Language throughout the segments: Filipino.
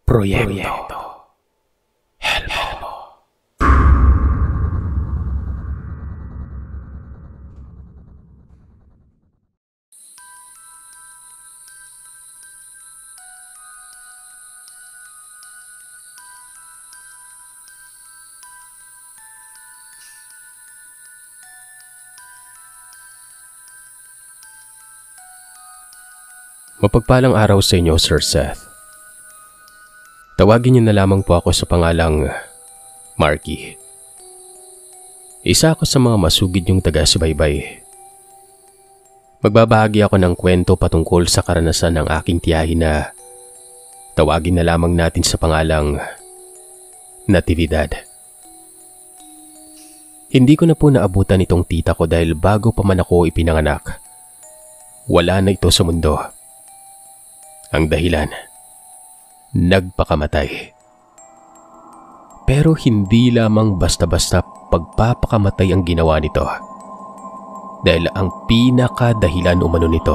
Proyekto Helmo. Mapagpalang araw sa inyo, Sir Seth. Tawagin niyo na lamang po ako sa pangalang Marky. Isa ako sa mga masugid yung taga-subaybay. Magbabahagi ako ng kwento patungkol sa karanasan ng aking tiyahin na tawagin na lamang natin sa pangalang Natividad. Hindi ko na po naabutan itong tita ko dahil bago pa man ako ipinanganak, wala na ito sa mundo. Ang dahilan, nagpakamatay. Pero hindi lamang basta-basta pagpapakamatay ang ginawa nito. Dahil ang pinakadahilan umano nito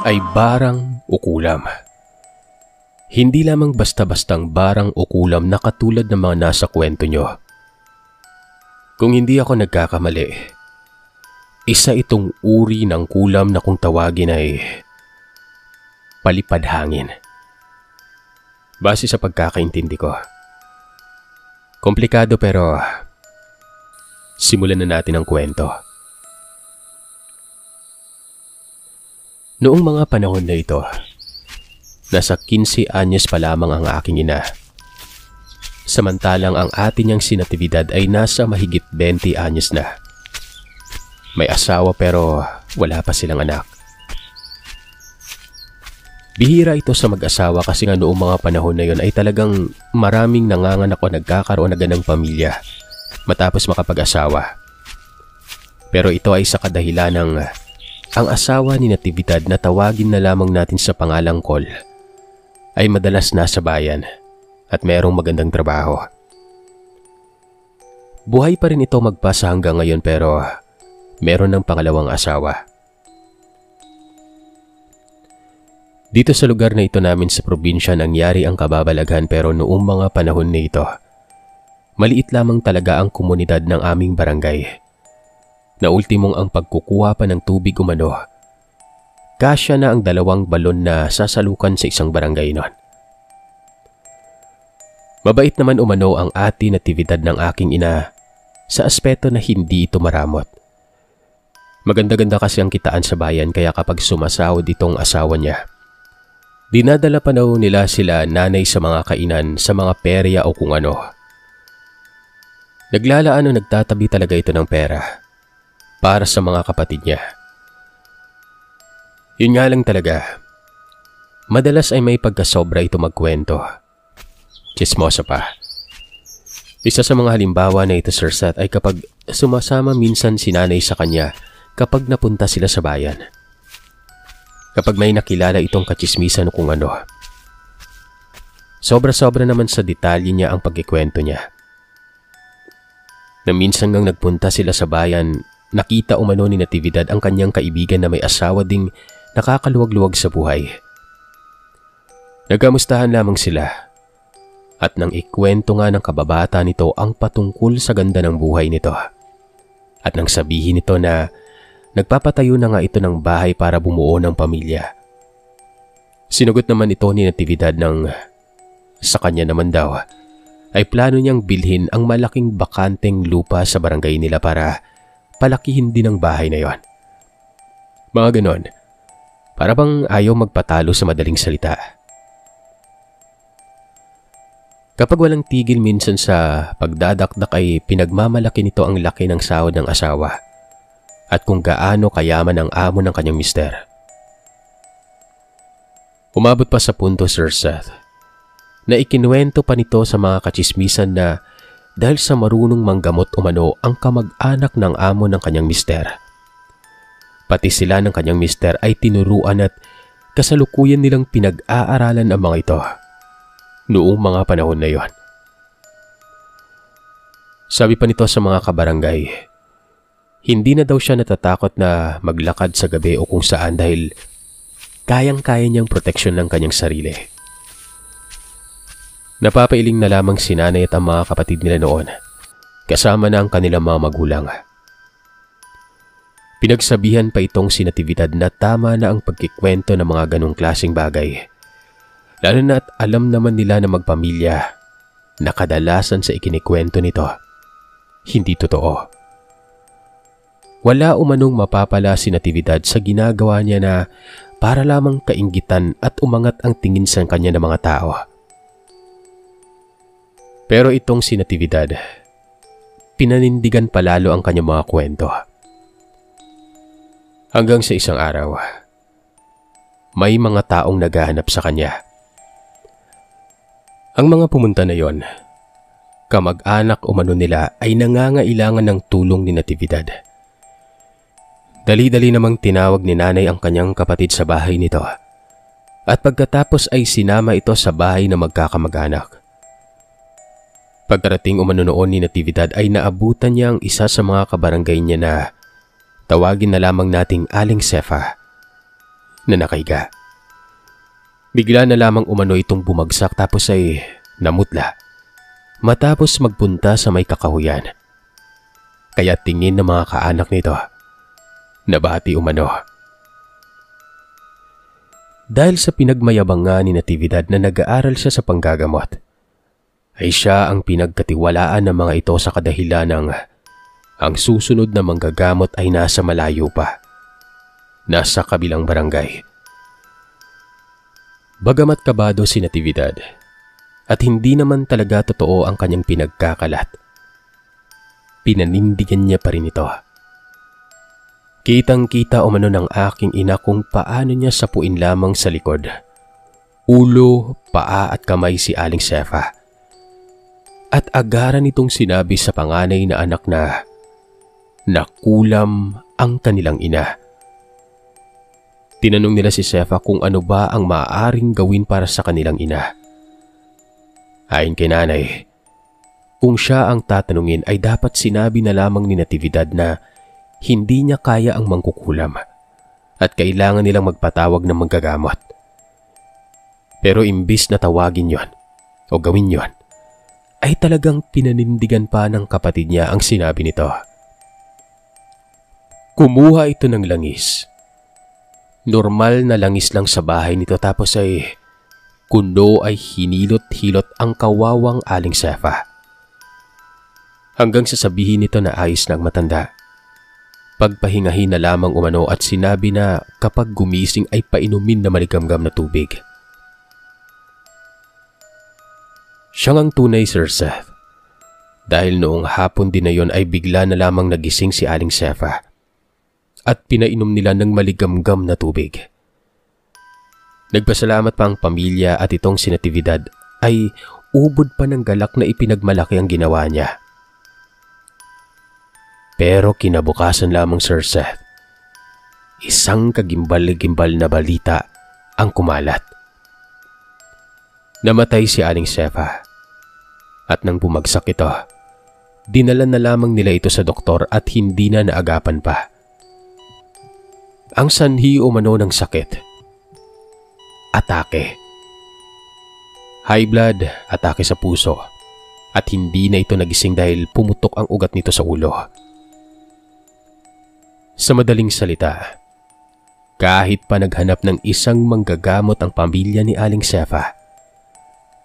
ay barang o kulam. Hindi lamang basta-bastang barang o kulam na katulad ng mga nasa kwento nyo. Kung hindi ako nagkakamali, isa itong uri ng kulam na kung tawagin ay palipad hangin. Base sa pagkakaintindi ko. Komplikado pero simulan na natin ang kwento. Noong mga panahon na ito, nasa 15 anyos pa lamang ang aking ina. Samantalang ang atin niyang si Natividad ay nasa mahigit 20 anyos na. May asawa pero wala pa silang anak. Bihira ito sa mag-asawa kasi nga noong mga panahon na yon ay talagang maraming nanganganak o nagkakaroon agad ng pamilya matapos makapag-asawa. Pero ito ay sa kadahilan ng ang asawa ni Natividad na tawagin na lamang natin sa pangalang Col ay madalas nasa bayan at merong magandang trabaho. Buhay pa rin ito magpasa hanggang ngayon pero meron ng pangalawang asawa. Dito sa lugar na ito namin sa probinsya nangyari ang kababalaghan pero noong mga panahon na ito, maliit lamang talaga ang komunidad ng aming barangay. Na ultimong ang pagkukuha pa ng tubig umano, kasya na ang 2 balon na sasalukan sa isang barangay nun. Mabait naman umano ang ati Natividad ng aking ina sa aspeto na hindi ito maramot. Maganda-ganda kasi ang kitaan sa bayan kaya kapag sumasahod itong asawa niya, dinadala pa daw nila sila nanay sa mga kainan sa mga perya o kung ano. Naglalaan o nagtatabi talaga ito ng pera para sa mga kapatid niya. Yun nga lang talaga, madalas ay may pagkasobra ito magkwento. Chismosa pa. Isa sa mga halimbawa na ito, Sir Seth, ay kapag sumasama minsan si nanay sa kanya kapag napunta sila sa bayan. Kapag may nakilala itong kachismisan o kung ano. Sobra-sobra naman sa detalye niya ang pagkikwento niya. Na minsan ngang nagpunta sila sa bayan, nakita umano ni Natividad ang kanyang kaibigan na may asawa ding nakakaluwag-luwag sa buhay. Nagkamustahan lamang sila. At nang ikwento nga ng kababata nito ang patungkol sa ganda ng buhay nito. At nang sabihin nito na nagpapatayo na nga ito ng bahay para bumuo ng pamilya. Sinugot naman ito ni Natividad ng sa kanya naman daw ay plano niyang bilhin ang malaking bakanteng lupa sa barangay nila para palakihin din ang bahay na yon. Mga ganon, para bang ayaw magpatalo sa madaling salita. Kapag walang tigil minsan sa pagdadakdak ay pinagmamalaki nito ang laki ng sahod ng asawa. At kung gaano kayaman ang amo ng kanyang mister. Umabot pa sa punto, Sir Seth, na ikinuwento pa nito sa mga kachismisan na dahil sa marunong manggamot umano ang kamag-anak ng amo ng kanyang mister. Pati sila ng kanyang mister ay tinuruan at kasalukuyan nilang pinag-aaralan ang mga ito noong mga panahon na yon. Sabi pa nito sa mga kabarangay, hindi na daw siya natatakot na maglakad sa gabi o kung saan dahil kayang-kaya niyang proteksyon ng kanyang sarili. Napapailing na lamang si nanay at ang mga kapatid nila noon, kasama na ang kanilang mga magulang. Pinagsabihan pa itong si Natividad na tama na ang pagkikwento ng mga ganong klaseng bagay. Lalo na at alam naman nila na magpamilya na kadalasan sa ikinikwento nito, hindi totoo. Wala umanong mapapala si Natividad sa ginagawa niya na para lamang kainggitan at umangat ang tingin sa kanya ng mga tao. Pero itong si Natividad, pinanindigan palalo ang kanyang mga kwento. Hanggang sa isang araw, may mga taong naghahanap sa kanya. Ang mga pumunta na yon, kamag-anak umano nila ay nangangailangan ng tulong ni Natividad. Dali-dali namang tinawag ni nanay ang kanyang kapatid sa bahay nito at pagkatapos ay sinama ito sa bahay ng magkakamag-anak. Pagkarating umano noon ni Natividad ay naabutan niya ang isa sa mga kabarangay niya na tawagin na lamang nating Aling Sefa na nakahiga. Bigla na lamang umano itong bumagsak tapos ay namutla matapos magpunta sa may kakahuyan. Kaya tingin ng mga kaanak nito, nabati umano. Dahil sa pinagmayabangan ni Natividad na nag-aaral siya sa panggagamot, ay siya ang pinagkatiwalaan ng mga ito sa kadahilan ng ang susunod na manggagamot ay nasa malayo pa, nasa kabilang barangay. Bagamat kabado si Natividad at hindi naman talaga totoo ang kanyang pinagkakalat, pinanindigan niya pa rin ito. Kitang-kita umano ng aking ina kung paano niya sapuin lamang sa likod, ulo, paa at kamay si Aling Sefa. At agaran itong sinabi sa panganay na anak na nakulam ang kanilang ina. Tinanong nila si Sefa kung ano ba ang maaaring gawin para sa kanilang ina. Ayon kay nanay, kung siya ang tatanungin ay dapat sinabi na lamang ni Natividad na hindi niya kaya ang mangkukulam at kailangan nilang magpatawag ng manggagamot. Pero imbis na tawagin yon o gawin yon, ay talagang pinanindigan pa ng kapatid niya ang sinabi nito. Kumuha ito ng langis. Normal na langis lang sa bahay nito tapos ay kuno ay hinilot-hilot ang kawawang Aling Sefa. Hanggang sasabihin nito na ayos na ang matanda. Pagpahingahin na lamang umano at sinabi na kapag gumising ay painumin na maligamgam na tubig. Siyang ang tunay, Sir Seth. Dahil noong hapon din na yon ay bigla na lamang nagising si Aling Sefa at pinainom nila ng maligamgam na tubig. Nagpasalamat pa ang pamilya at itong si Natividad ay ubod pa ng galak na ipinagmalaki ang ginawa niya. Pero kinabukasan lamang, Sir Seth, isang kagimbal-gimbal na balita ang kumalat. Namatay si Aling Sefa at nang bumagsak ito, dinala na lamang nila ito sa doktor at hindi na naagapan pa. Ang sanhi umano ng sakit, atake. High blood, atake sa puso at hindi na ito nagising dahil pumutok ang ugat nito sa ulo. Sa madaling salita, kahit pa naghanap ng isang manggagamot ang pamilya ni Aling Sefa,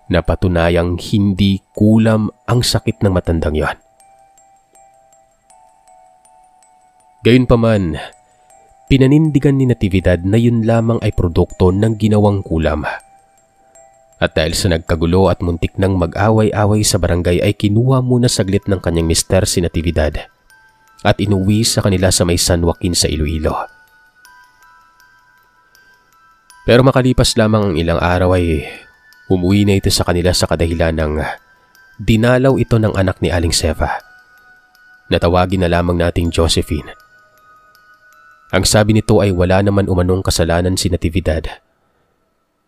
napatunayang hindi kulam ang sakit ng matandang yon. Gayunpaman, pinanindigan ni Natividad na yun lamang ay produkto ng ginawang kulam. At dahil sa nagkagulo at muntik nang mag-away-away sa barangay ay kinuha muna saglit ng kanyang mister si Natividad at inuwi sa kanila sa may San Joaquin sa Iloilo. Pero makalipas lamang ang ilang araw ay umuwi na ito sa kanila sa kadahilan ng dinalaw ito ng anak ni Aling Sefa. Natawagin na lamang nating Josephine. Ang sabi nito ay wala naman umanong kasalanan si Natividad.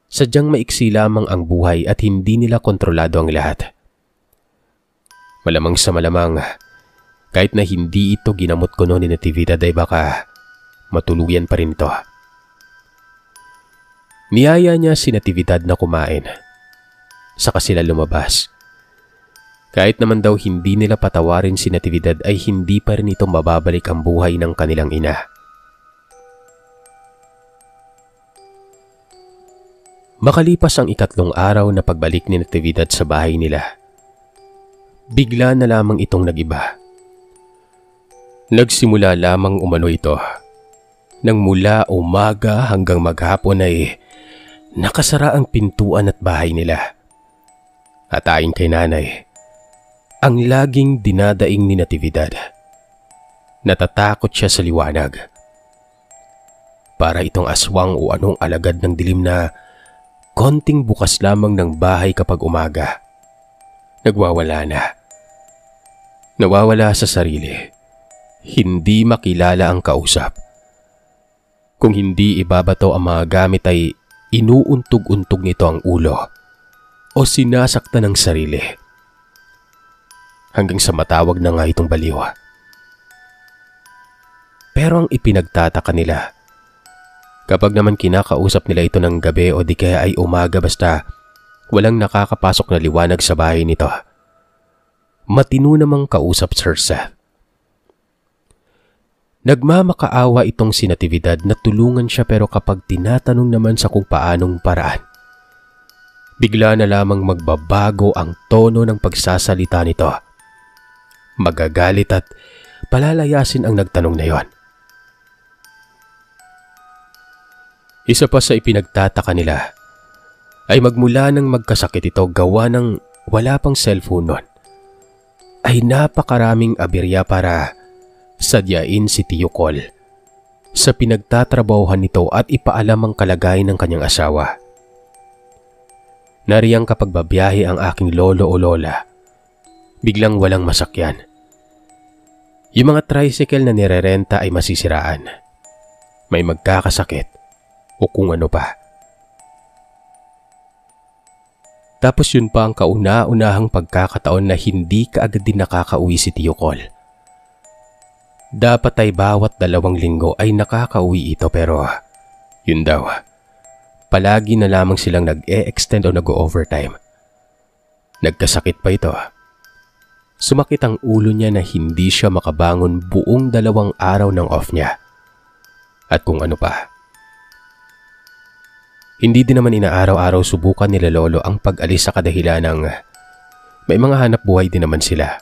Sadyang maiksi lamang ang buhay at hindi nila kontrolado ang lahat. Malamang sa malamang, kahit na hindi ito ginamot ko noon ni Natividad ay baka matuluyan pa rin ito. Niyaya niya si Natividad na kumain. saka sila lumabas. Kahit naman daw hindi nila patawarin si Natividad ay hindi pa rin ito mababalik ang buhay ng kanilang ina. Makalipas ang 3 araw na pagbalik ni Natividad sa bahay nila, bigla na lamang itong nag-iba. Nagsimula lamang umano ito nang mula umaga hanggang maghapon ay nakasara ang pintuan at bahay nila. At ayon kay nanay, ang laging dinadaing ni Natividad, natatakot siya sa liwanag. Para itong aswang o anong alagad ng dilim na konting bukas lamang ng bahay kapag umaga. Nagwawala na. Nawawala sa sarili. Hindi makilala ang kausap. Kung hindi ibabato ang mga gamit ay inuuntog-untog nito ang ulo o sinasaktan ng sarili. Hanggang sa matawag na nga itong baliw. Pero ang ipinagtataka nila, kapag naman kinakausap nila ito ng gabi o di kaya ay umaga basta walang nakakapasok na liwanag sa bahay nito, matino namang kausap Sir Seth. Nagmamakaawa itong si Natividad na tulungan siya pero kapag tinatanong naman sa kung paanong paraan, bigla na lamang magbabago ang tono ng pagsasalita nito. Magagalit at palalayasin ang nagtanong na yon. Isa pa sa ipinagtataka nila ay magmula nang magkasakit ito gawa ng wala pang cellphone nun, ay napakaraming aberya para sadyain si Tio Col sa pinagtatrabahuhan nito at ipaalam ang kalagayan ng kanyang asawa. Nariyang kapag babiyahe ang aking lolo o lola, biglang walang masakyan. Yung mga tricycle na nirerenta ay masisiraan, may magkakasakit o kung ano pa. Tapos yun pa ang kauna-unahang pagkakataon na hindi kaagad din nakakauwi si Tio Col. Dapat ay bawat 2 linggo ay nakakauwi ito pero yun daw, palagi na lamang silang nag-e-extend o nag-o-overtime. Nagkasakit pa ito. Sumakit ang ulo niya na hindi siya makabangon buong 2 araw ng off niya. At kung ano pa. Hindi din naman inaaraw-araw subukan nila lolo ang pag-alis sa kadahilan ng may mga hanap buhay din naman sila.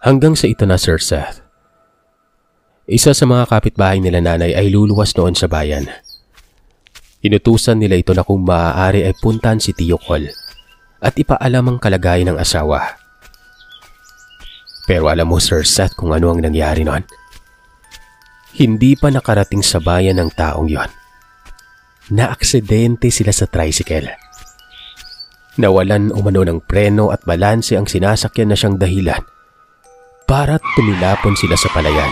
Hanggang sa ito na Sir Seth. Isa sa mga kapitbahay nila nanay ay luluwas noon sa bayan. Inutusan nila ito na kung maaari ay puntahan si Tio Col at ipaalam ang kalagayan ng asawa. Pero alam mo Sir Seth kung ano ang nangyari noon? Hindi pa nakarating sa bayan ng taong yon. Naaksidente sila sa tricycle. Nawalan umano ng preno at balanse ang sinasakyan na siyang dahilan para tumilapon sila sa palayan.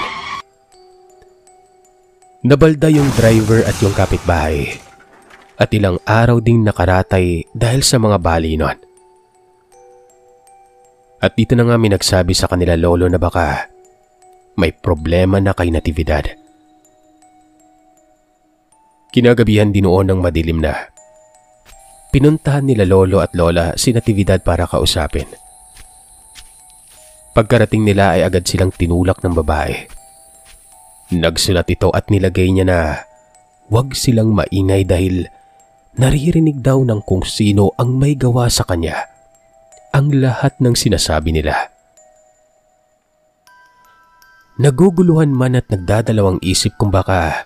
Nabalda yung driver at yung kapitbahay at ilang araw ding nakaratay dahil sa mga bali nun. At dito na nga minagsabi sa kanila lolo na baka may problema na kay Natividad. Kinagabihan din noon ng madilim na. Pinuntahan nila lolo at lola si Natividad para kausapin. Pagkarating nila ay agad silang tinulak ng babae. Nagsulat ito at nilagay niya na huwag silang maingay dahil naririnig daw ng kung sino ang may gawa sa kanya ang lahat ng sinasabi nila. Naguguluhan man at nagdadalawang isip kung baka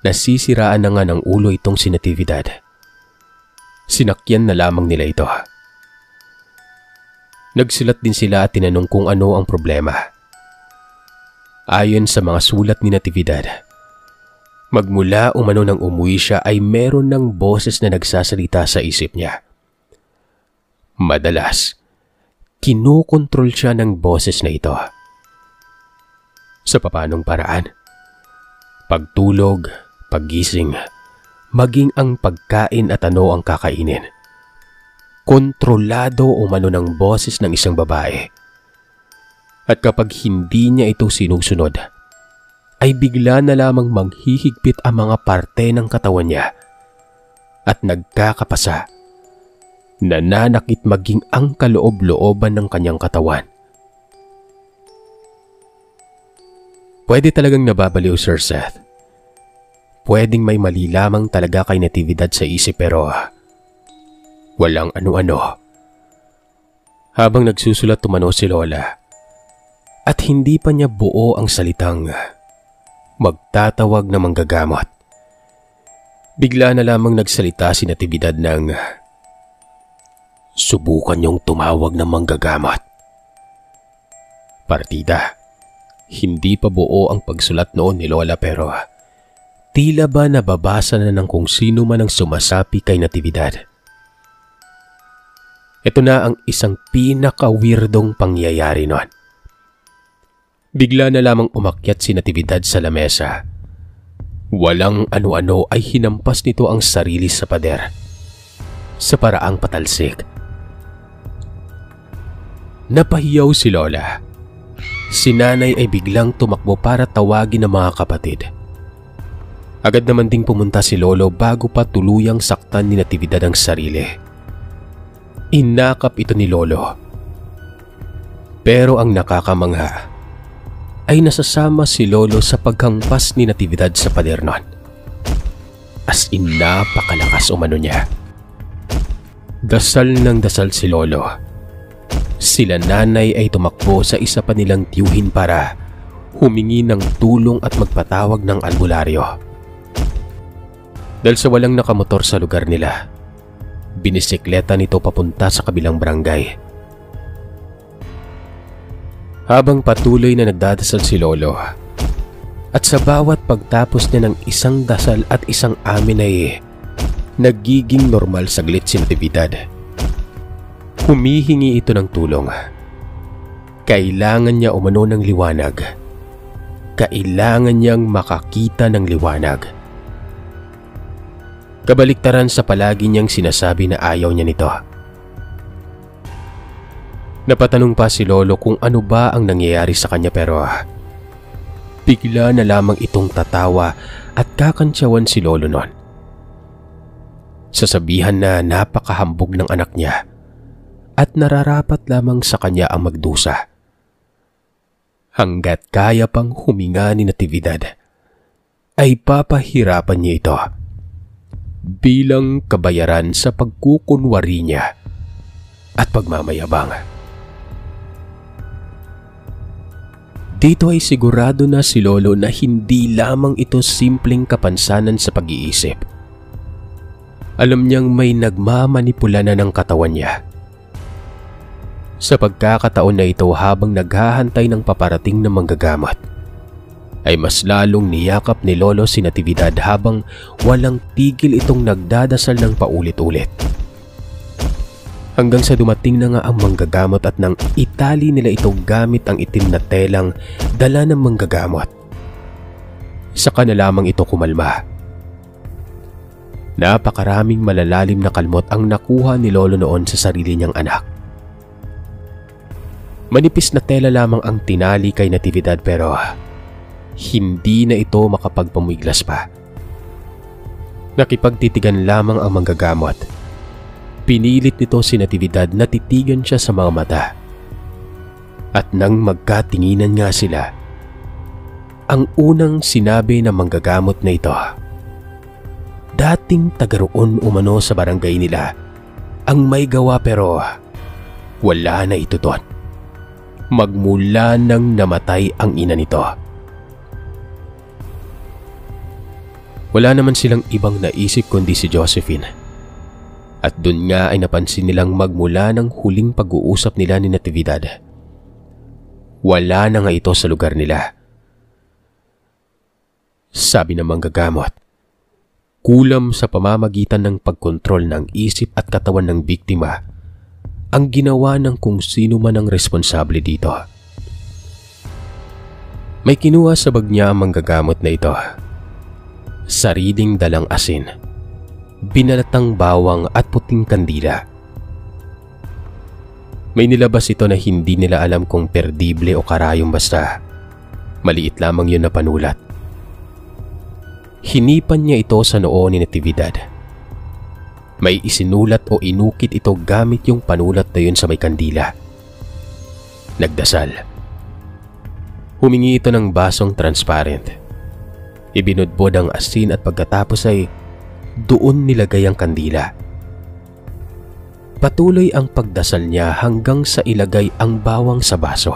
nasisiraan na nga ng ulo itong si Natividad. Sinakyan na lamang nila ito. Nagsulat din sila at tinanong kung ano ang problema. Ayon sa mga sulat ni Natividad, magmula umano nang umuwi siya ay meron ng boses na nagsasalita sa isip niya. Madalas, kinokontrol siya ng boses na ito. Sa papanong paraan? Pagtulog, paggising, maging ang pagkain at ano ang kakainin. Kontrolado umano ng boses ng isang babae. At kapag hindi niya ito sinusunod, ay bigla na lamang manghihigpit ang mga parte ng katawan niya at nagkakapasa. Nananakit maging ang kaloob-looban ng kanyang katawan. Pwede talagang nababaliw, Sir Seth. Pwedeng may mali lamang talaga kay Natividad sa isip pero walang ano-ano. Habang nagsusulat tumano si Lola at hindi pa niya buo ang salitang magtatawag na manggagamot. Bigla na lamang nagsalita si Natividad ng subukan niyong tumawag ng manggagamot. Partida, hindi pa buo ang pagsulat noon ni Lola pero tila ba nababasa na ng kung sino man ang sumasapi kay Natividad. Ito na ang isang pinaka-weirdong pangyayari noon. Bigla na lamang umakyat si Natividad sa lamesa. Walang ano-ano ay hinampas nito ang sarili sa pader sa paraang patalsik. Napahiyaw si Lola. Si Nanay ay biglang tumakbo para tawagin ang mga kapatid. Agad naman ding pumunta si Lolo bago pa tuluyang saktan ni Natividad ang sarili. Inakap ito ni Lolo. Pero ang nakakamangha ay nasasama si Lolo sa paghampas ni Natividad sa pader nun. As in napakalakas umano niya. Dasal ng dasal si Lolo. Sila Nanay ay tumakbo sa isa pa nilang tiyuhin para humingi ng tulong at magpatawag ng albularyo. Dahil sa walang nakamotor sa lugar nila, binisikleta nito papunta sa kabilang barangay. Habang patuloy na nagdadasal si Lolo at sa bawat pagtapos niya ng isang dasal at isang amin ay nagiging normal saglit si Natividad. Humihingi ito ng tulong. Kailangan niya umano ng liwanag. Kailangan niyang makakita ng liwanag. Kabaliktaran sa palagi niyang sinasabi na ayaw niya nito. Napatanong pa si Lolo kung ano ba ang nangyayari sa kanya pero bigla na lamang itong tatawa at kakantsawan si Lolo nun. Sasabihan na napakahambog ng anak niya at nararapat lamang sa kanya ang magdusa. Hanggat kaya pang huminga ni Natividad ay papahirapan niya ito bilang kabayaran sa pagkukunwari niya at pagmamayabang. Dito ay sigurado na si Lolo na hindi lamang ito simpleng kapansanan sa pag-iisip. Alam niyang may nagmamanipula na ng katawan niya. Sa pagkakataon na ito habang naghahantay ng paparating na manggagamot, ay mas lalong niyakap ni Lolo si Natividad habang walang tigil itong nagdadasal ng paulit-ulit. Hanggang sa dumating na nga ang manggagamot at nang itali nila ito gamit ang itim na telang dala ng manggagamot. Saka na lamang ito kumalma. Napakaraming malalalim na kalmot ang nakuha ni Lolo noon sa sarili niyang anak. Manipis na tela lamang ang tinali kay Natividad pero hindi na ito makapagpamiglas pa. Nakipagtitigan lamang ang manggagamot. Pinilit nito si Natividad na titigan siya sa mga mata. At nang magkatinginan nga sila, ang unang sinabi ng manggagamot na ito, dating tagaroon umano sa barangay nila, ang may gawa pero wala na ito doon. Magmula nang namatay ang ina nito. Wala naman silang ibang naisip kundi si Josephine. At dun nga ay napansin nilang magmula ng huling pag-uusap nila ni Natividad, wala na nga ito sa lugar nila. Sabi ng manggagamot, kulam sa pamamagitan ng pagkontrol ng isip at katawan ng biktima ang ginawa ng kung sino man ang responsable dito. May kinuha sa bag niya ang manggagamot na ito. Sariling dalang asin, binalatang bawang at puting kandila. May nilabas ito na hindi nila alam kung perdible o karayom basta maliit lamang yun na panulat. Hinipan niya ito sa noo ni Natividad May isinulat o inukit ito gamit yung panulat na yun sa may kandila. Nagdasal. Humingi ito ng basong transparent. Ibinudbod ang asin at pagkatapos ay doon nilagay ang kandila. Patuloy ang pagdasal niya hanggang sa ilagay ang bawang sa baso.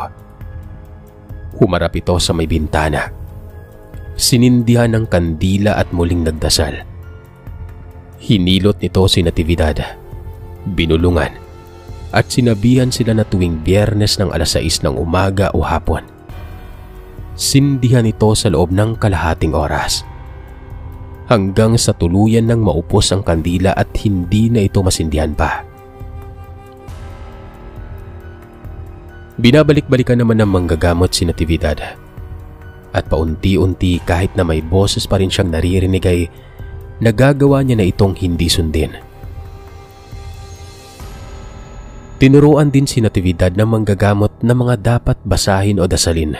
Humarap ito sa may bintana. Sinindihan ng kandila at muling nagdasal. Hinilot nito si Natividad, binulungan, at sinabihan sila na tuwing Biyernes ng alas 6 ng umaga o hapon. Sindihan ito sa loob ng kalahating oras. Hanggang sa tuluyan ng maupos ang kandila at hindi na ito masindihan pa. Binabalik-balikan naman ng manggagamot si Natividad. At paunti-unti kahit na may boses pa rin siyang naririnig ay nagagawa niya na itong hindi sundin. Tinuruan din si Natividad ng manggagamot na mga dapat basahin o dasalin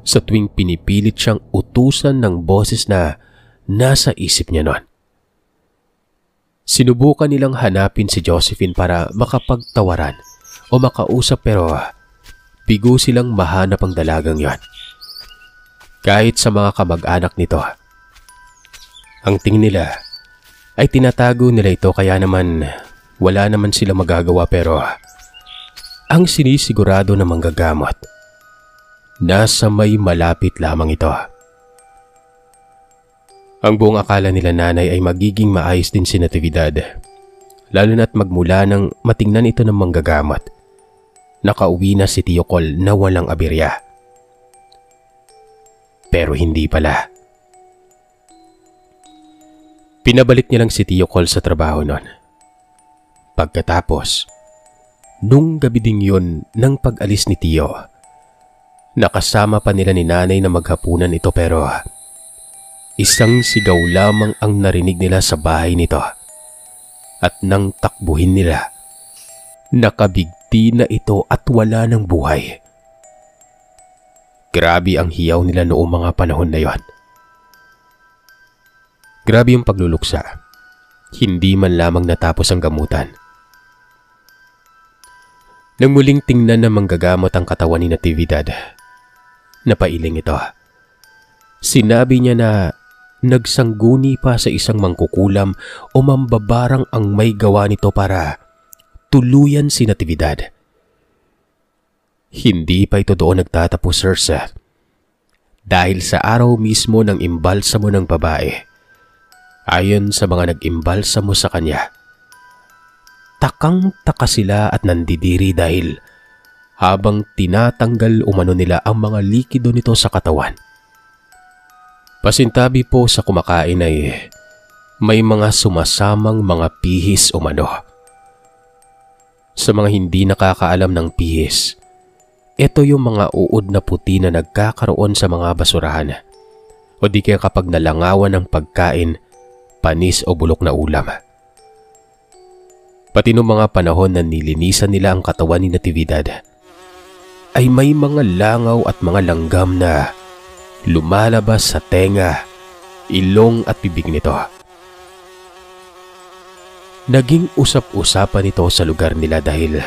sa tuwing pinipilit siyang utusan ng boses na nasa isip niya noon. Sinubukan nilang hanapin si Josephine para makapagtawaran o makausap pero bigo silang mahanap ang dalagang yon. Kahit sa mga kamag-anak nito, ang tingin nila ay tinatago nila ito kaya naman wala naman sila magagawa pero ang sinisigurado na manggagamot, nasa may malapit lamang ito. Ang buong akala nila nanay ay magiging maayos din si Natividad, lalo na't magmula nang matingnan ito ng manggagamot. Nakauwi na si Tio Col na walang aberya. Pero hindi pala. Pinabalik niya lang si Tio Col sa trabaho noon. Pagkatapos, nung gabi ding yun ng pag-alis ni Tio, nakasama pa nila ni nanay na maghapunan ito pero isang sigaw lamang ang narinig nila sa bahay nito. At nang takbuhin nila, nakabigti na ito at wala ng buhay. Grabe ang hiyaw nila noong mga panahon na yon. Grabe yung pagluluksa. Hindi man lamang natapos ang gamutan. Nang muling tingnan na manggagamot ang katawan ni Natividad, napailing ito. Sinabi niya na nagsangguni pa sa isang mangkukulam o mambabarang ang may gawa nito para tuluyan si Natividad. Hindi pa ito doon nagtatapos, Sir Seth. Dahil sa araw mismo ng imbalsamo ng babae, ayon sa mga nag-imbalsamo sa kanya, takang-taka sila at nandidiri dahil habang tinatanggal umano nila ang mga likido nito sa katawan. Pasintabi po sa kumakain ay may mga sumasamang mga pihis umano. Sa mga hindi nakakaalam ng pihis, ito yung mga uod na puti na nagkakaroon sa mga basurahan o di kaya kapag nalangawan ng pagkain, panis o bulok na ulam. Pati noong mga panahon na nilinisan nila ang katawan ni Natividad, ay may mga langaw at mga langgam na lumalabas sa tenga, ilong at bibig nito. Naging usap-usapan ito sa lugar nila dahil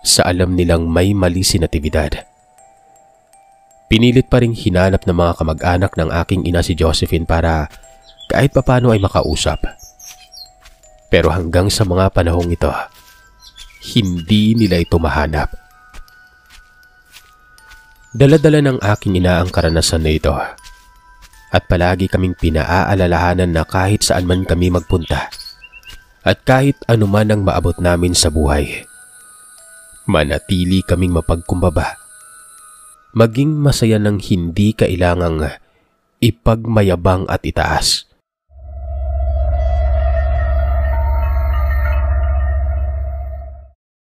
sa alam nilang may mali si Natividad. Pinilit pa ring hinanap ng mga kamag-anak ng aking ina si Josephine para kahit papano ay makausap. Pero hanggang sa mga panahong ito, hindi nila ito mahanap. Dala-dala ng aking ina ang karanasan na ito at palagi kaming pinaaalalahanan na kahit saan man kami magpunta at kahit anuman ang maabot namin sa buhay, manatili kaming mapagkumbaba, maging masaya ng hindi kailangang ipagmayabang at itaas.